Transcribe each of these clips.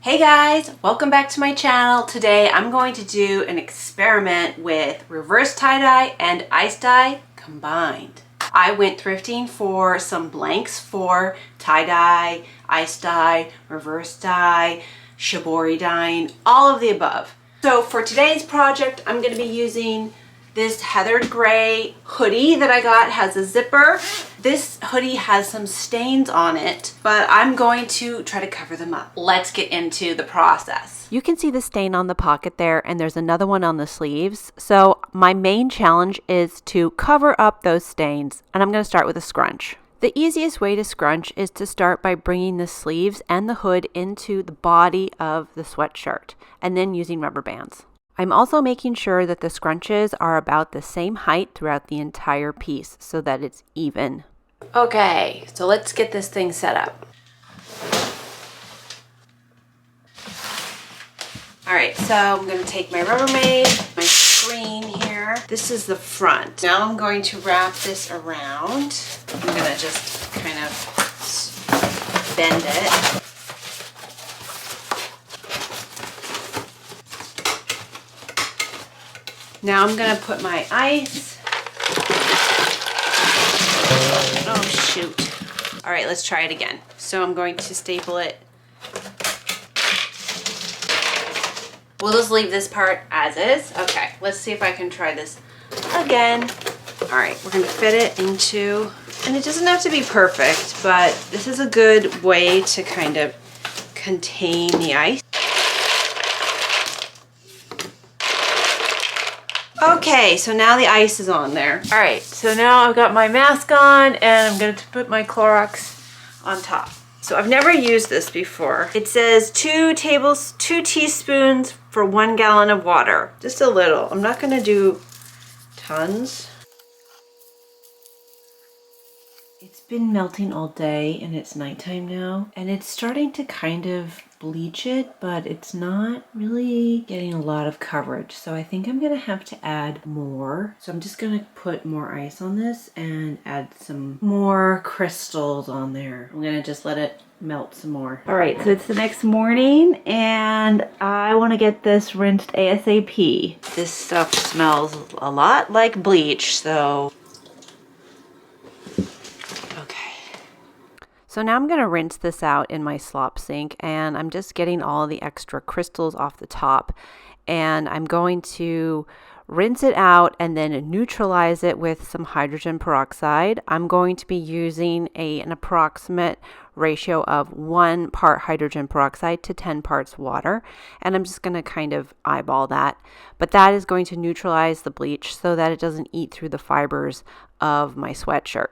Hey guys, welcome back to my channel. Today I'm going to do an experiment with reverse tie-dye and ice dye combined. I went thrifting for some blanks for tie-dye, ice dye, reverse dye, Shibori dyeing, all of the above. So for today's project, I'm going to be using this heathered gray hoodie that I got. Has a zipper. This hoodie has some stains on it, but I'm going to try to cover them up. Let's get into the process. You can see the stain on the pocket there, and there's another one on the sleeves. So my main challenge is to cover up those stains, and I'm going to start with a scrunch. The easiest way to scrunch is to start by bringing the sleeves and the hood into the body of the sweatshirt, and then using rubber bands. I'm also making sure that the scrunches are about the same height throughout the entire piece so that it's even. Okay, so let's get this thing set up. All right, so I'm going to take my Rubbermaid, my screen here. This is the front. Now I'm going to wrap this around. I'm going to just kind of bend it. Now I'm going to put my ice. Oh, shoot. All right, let's try it again. So I'm going to staple it. We'll just leave this part as is. Okay, let's see if I can try this again. All right, we're going to fit it into, and it doesn't have to be perfect, but this is a good way to kind of contain the ice. Okay, so now the ice is on there. All right, so now I've got my mask on and I'm going to put my Clorox on top. So I've never used this before. It says 2 teaspoons for 1 gallon of water. Just a little. I'm not going to do tons. It's been melting all day and it's nighttime now, and it's starting to kind of bleach it, but it's not really getting a lot of coverage. So I think I'm gonna have to add more. So I'm just gonna put more ice on this and add some more crystals on there. I'm gonna just let it melt some more. All right, so it's the next morning and I want to get this rinsed ASAP. This stuff smells a lot like bleach, so So now I'm going to rinse this out in my slop sink, and I'm just getting all the extra crystals off the top, and I'm going to rinse it out and then neutralize it with some hydrogen peroxide. I'm going to be using an approximate ratio of 1 part hydrogen peroxide to 10 parts water, and I'm just going to kind of eyeball that. But that is going to neutralize the bleach so that it doesn't eat through the fibers of my sweatshirt.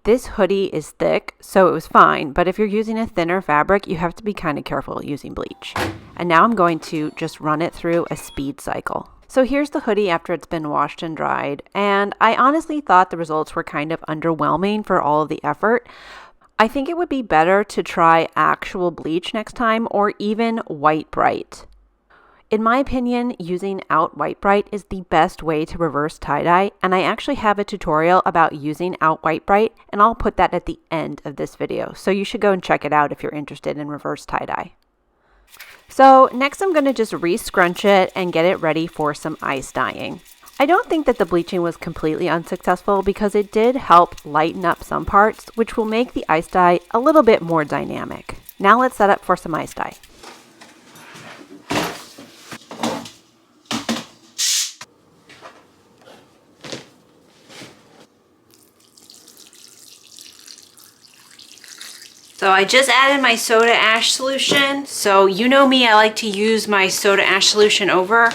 This hoodie is thick, so it was fine, but if you're using a thinner fabric, you have to be kind of careful using bleach. And now I'm going to just run it through a speed cycle. So here's the hoodie after it's been washed and dried, and I honestly thought the results were kind of underwhelming for all of the effort. I think it would be better to try actual bleach next time, or even White Bright. In my opinion, using out White Bright is the best way to reverse tie-dye, and I actually have a tutorial about using out White Bright, and I'll put that at the end of this video, so you should go and check it out if you're interested in reverse tie-dye. So next I'm going to just re-scrunch it and get it ready for some ice dyeing. I don't think that the bleaching was completely unsuccessful because it did help lighten up some parts, which will make the ice dye a little bit more dynamic. Now let's set up for some ice dye. So I just added my soda ash solution. So you know me, I like to use my soda ash solution over,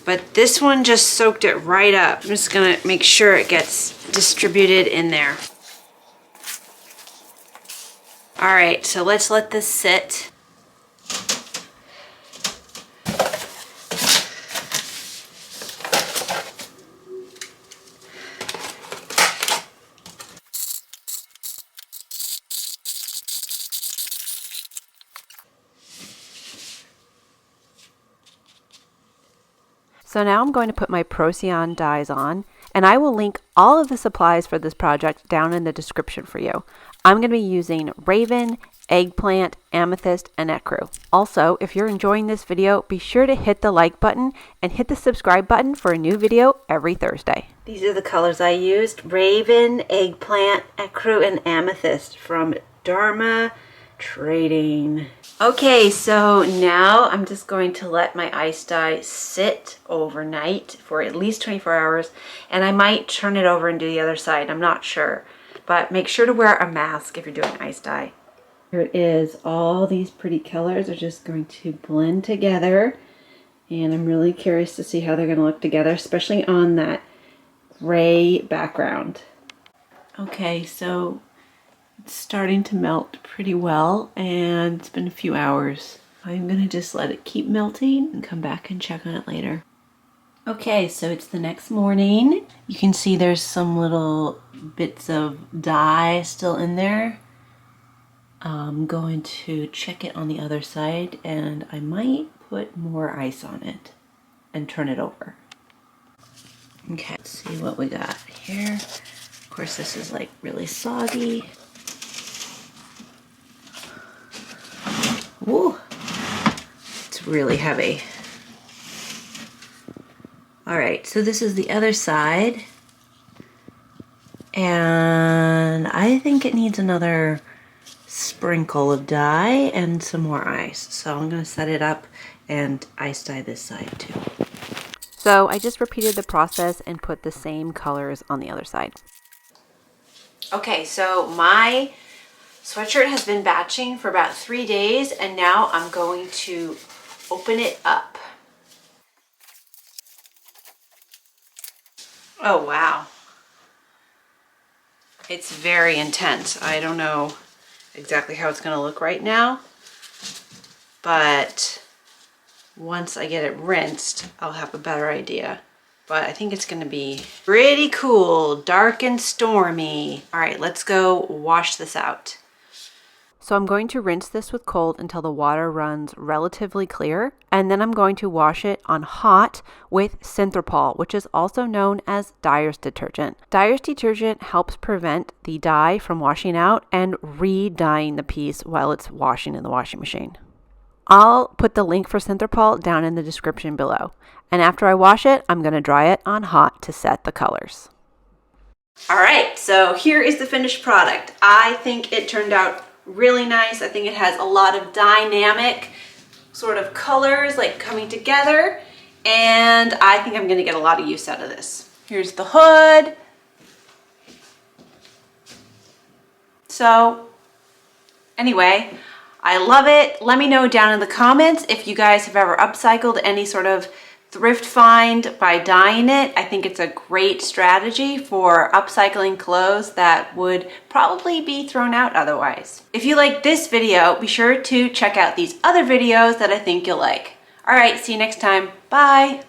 but this one just soaked it right up. I'm just gonna make sure it gets distributed in there. All right, so let's let this sit. So now I'm going to put my Procyon dyes on, and I will link all of the supplies for this project down in the description for you. I'm going to be using Raven eggplant, amethyst, and ecru. Also, if you're enjoying this video, be sure to hit the like button and hit the subscribe button for a new video every Thursday. These are the colors I used: Raven, Eggplant, Ecru, and Amethyst from Dharma Trading. Okay, so now I'm just going to let my ice dye sit overnight for at least 24 hours, and I might turn it over and do the other side. I'm not sure, but make sure to wear a mask if you're doing ice dye. Here it is. All these pretty colors are just going to blend together, and I'm really curious to see how they're going to look together, especially on that gray background. Okay, so it's starting to melt pretty well, and it's been a few hours. I'm going to just let it keep melting and come back and check on it later. Okay, so it's the next morning. You can see there's some little bits of dye still in there. I'm going to check it on the other side, and I might put more ice on it and turn it over. Okay, let's see what we got here. Of course, this is like really soggy. Woo! It's really heavy. Alright, so this is the other side. And I think it needs another sprinkle of dye and some more ice. So I'm going to set it up and ice dye this side too. So I just repeated the process and put the same colors on the other side. Okay, so my sweatshirt has been batching for about 3 days, and now I'm going to open it up. Oh wow. It's very intense. I don't know exactly how it's going to look right now, but once I get it rinsed, I'll have a better idea. But I think it's going to be pretty cool, dark and stormy. All right, let's go wash this out. So I'm going to rinse this with cold until the water runs relatively clear, and then I'm going to wash it on hot with Synthropol, which is also known as Dyer's detergent. Dyer's detergent helps prevent the dye from washing out and re-dyeing the piece while it's washing in the washing machine. I'll put the link for Synthropol down in the description below. And after I wash it, I'm going to dry it on hot to set the colors. All right, so here is the finished product. I think it turned out really nice. I think it has a lot of dynamic sort of colors like coming together, and I think I'm going to get a lot of use out of this. Here's the hood. So anyway, I love it. Let me know down in the comments if you guys have ever upcycled any sort of thrift find by dyeing it. I think it's a great strategy for upcycling clothes that would probably be thrown out otherwise. If you like this video, be sure to check out these other videos that I think you'll like. All right, see you next time. Bye.